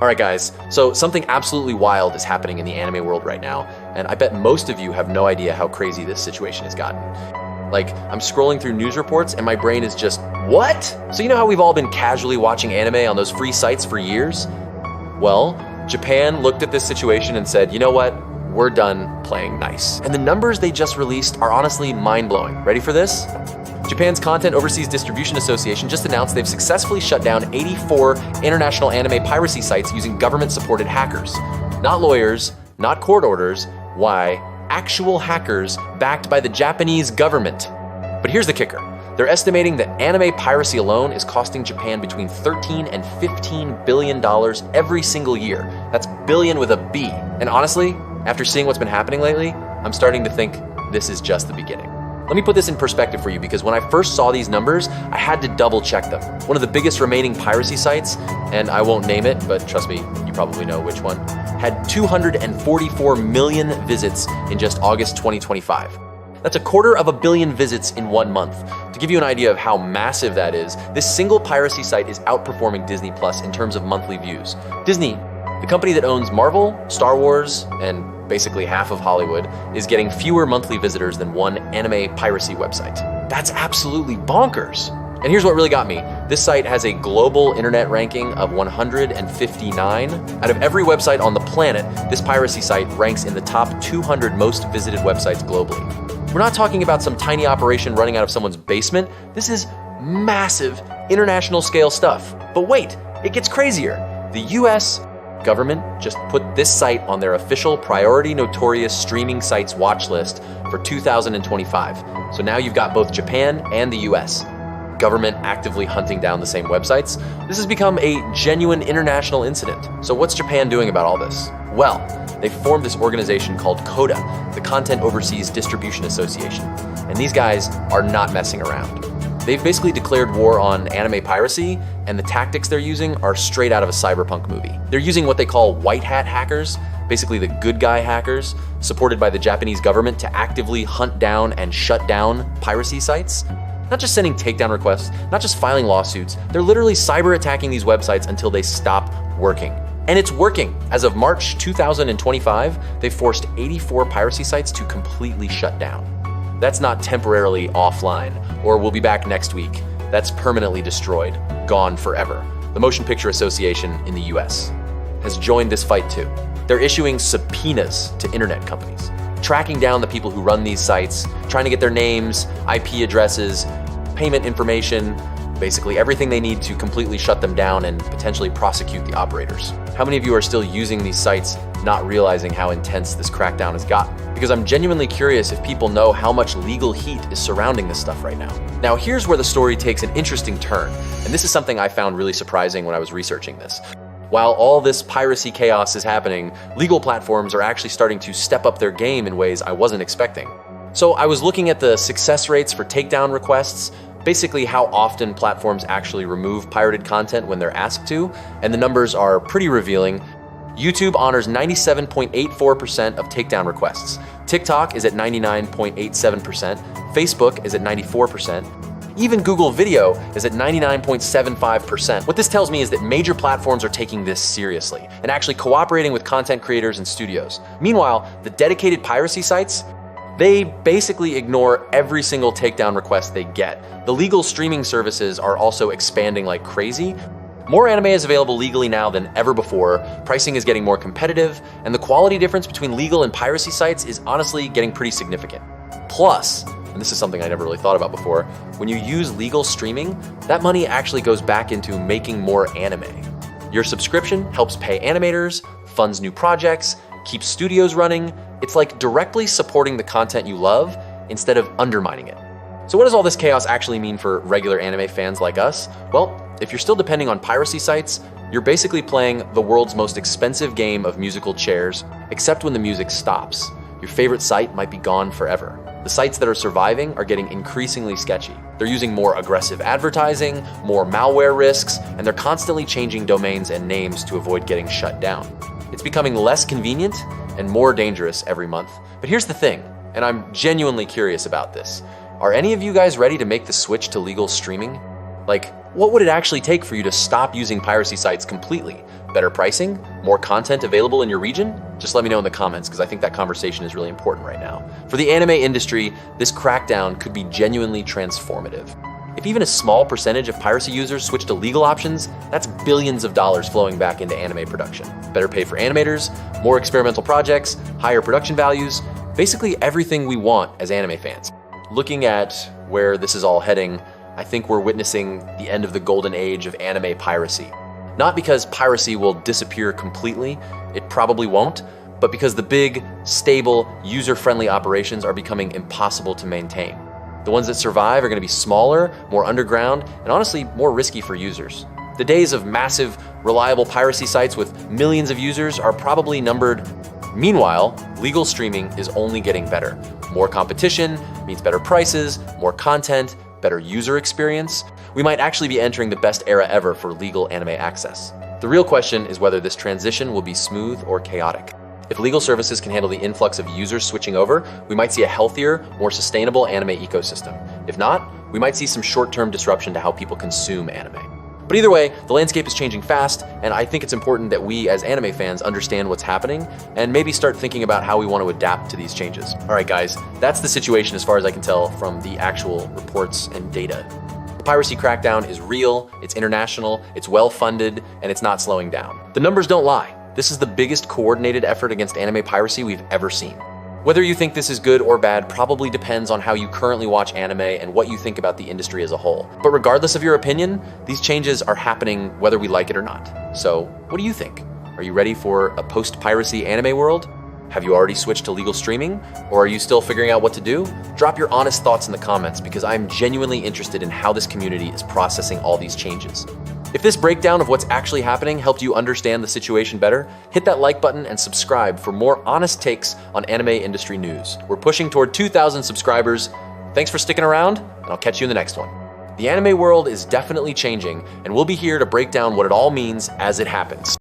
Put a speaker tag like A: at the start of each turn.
A: Alright guys, so something absolutely wild is happening in the anime world right now, and I bet most of you have no idea how crazy this situation has gotten. Like, I'm scrolling through news reports and my brain is just, what? So you know how we've all been casually watching anime on those free sites for years? Well, Japan looked at this situation and said, you know what? We're done playing nice. And the numbers they just released are honestly mind-blowing. Ready for this? Japan's Content Overseas Distribution Association just announced they've successfully shut down 84 international anime piracy sites using government-supported hackers. Not lawyers, not court orders. Why? Actual hackers backed by the Japanese government. But here's the kicker. They're estimating that anime piracy alone is costing Japan between $13 and $15 billion every single year. That's billion with a B. And honestly, after seeing what's been happening lately, I'm starting to think this is just the beginning. Let me put this in perspective for you, because when I first saw these numbers, I had to double check them. One of the biggest remaining piracy sites, and I won't name it, but trust me, you probably know which one, had 244 million visits in just August 2025. That's 250 million visits in 1 month. To give you an idea of how massive that is, this single piracy site is outperforming Disney Plus in terms of monthly views. Disney, the company that owns Marvel, Star Wars, and basically half of Hollywood, is getting fewer monthly visitors than one anime piracy website. That's absolutely bonkers. And here's what really got me. This site has a global internet ranking of 159. Out of every website on the planet, this piracy site ranks in the top 200 most visited websites globally. We're not talking about some tiny operation running out of someone's basement. This is massive, international scale stuff. But wait, it gets crazier. The US government just put this site on their official Priority Notorious Streaming Sites watch list for 2025. So now you've got both Japan and the US. Government actively hunting down the same websites. This has become a genuine international incident. So what's Japan doing about all this? Well, they formed this organization called CODA, the Content Overseas Distribution Association. And these guys are not messing around. They've basically declared war on anime piracy, and the tactics they're using are straight out of a cyberpunk movie. They're using what they call white hat hackers, basically the good guy hackers, supported by the Japanese government to actively hunt down and shut down piracy sites. Not just sending takedown requests, not just filing lawsuits, they're literally cyber attacking these websites until they stop working. And it's working. As of March 2025, they've forced 84 piracy sites to completely shut down. That's not temporarily offline, or we'll be back next week. That's permanently destroyed, gone forever. The Motion Picture Association in the US has joined this fight too. They're issuing subpoenas to internet companies, tracking down the people who run these sites, trying to get their names, IP addresses, payment information, basically everything they need to completely shut them down and potentially prosecute the operators. How many of you are still using these sites, not realizing how intense this crackdown has gotten? Because I'm genuinely curious if people know how much legal heat is surrounding this stuff right now. Now here's where the story takes an interesting turn, and this is something I found really surprising when I was researching this. While all this piracy chaos is happening, legal platforms are actually starting to step up their game in ways I wasn't expecting. So I was looking at the success rates for takedown requests, basically how often platforms actually remove pirated content when they're asked to, and the numbers are pretty revealing. YouTube honors 97.84% of takedown requests. TikTok is at 99.87%. Facebook is at 94%. Even Google Video is at 99.75%. What this tells me is that major platforms are taking this seriously and actually cooperating with content creators and studios. Meanwhile, the dedicated piracy sites, they basically ignore every single takedown request they get. The legal streaming services are also expanding like crazy. More anime is available legally now than ever before, pricing is getting more competitive, and the quality difference between legal and piracy sites is honestly getting pretty significant. Plus, and this is something I never really thought about before, when you use legal streaming, that money actually goes back into making more anime. Your subscription helps pay animators, funds new projects, keeps studios running. It's like directly supporting the content you love instead of undermining it. So what does all this chaos actually mean for regular anime fans like us? Well, if you're still depending on piracy sites, you're basically playing the world's most expensive game of musical chairs, except when the music stops. Your favorite site might be gone forever. The sites that are surviving are getting increasingly sketchy. They're using more aggressive advertising, more malware risks, and they're constantly changing domains and names to avoid getting shut down. It's becoming less convenient and more dangerous every month. But here's the thing, and I'm genuinely curious about this. Are any of you guys ready to make the switch to legal streaming? Like, what would it actually take for you to stop using piracy sites completely? Better pricing? More content available in your region? Just let me know in the comments, because I think that conversation is really important right now. For the anime industry, this crackdown could be genuinely transformative. If even a small percentage of piracy users switch to legal options, that's billions of dollars flowing back into anime production. Better pay for animators, more experimental projects, higher production values, basically everything we want as anime fans. Looking at where this is all heading, I think we're witnessing the end of the golden age of anime piracy. Not because piracy will disappear completely, it probably won't, but because the big, stable, user-friendly operations are becoming impossible to maintain. The ones that survive are going to be smaller, more underground, and honestly, more risky for users. The days of massive, reliable piracy sites with millions of users are probably numbered. Meanwhile, legal streaming is only getting better. More competition means better prices, more content, better user experience. We might actually be entering the best era ever for legal anime access. The real question is whether this transition will be smooth or chaotic. If legal services can handle the influx of users switching over, we might see a healthier, more sustainable anime ecosystem. If not, we might see some short-term disruption to how people consume anime. But either way, the landscape is changing fast, and I think it's important that we as anime fans understand what's happening and maybe start thinking about how we want to adapt to these changes. All right, guys, that's the situation as far as I can tell from the actual reports and data. The piracy crackdown is real, it's international, it's well-funded, and it's not slowing down. The numbers don't lie. This is the biggest coordinated effort against anime piracy we've ever seen. Whether you think this is good or bad probably depends on how you currently watch anime and what you think about the industry as a whole. But regardless of your opinion, these changes are happening whether we like it or not. So, what do you think? Are you ready for a post-piracy anime world? Have you already switched to legal streaming? Or are you still figuring out what to do? Drop your honest thoughts in the comments, because I'm genuinely interested in how this community is processing all these changes. If this breakdown of what's actually happening helped you understand the situation better, hit that like button and subscribe for more honest takes on anime industry news. We're pushing toward 2,000 subscribers. Thanks for sticking around, and I'll catch you in the next one. The anime world is definitely changing, and we'll be here to break down what it all means as it happens.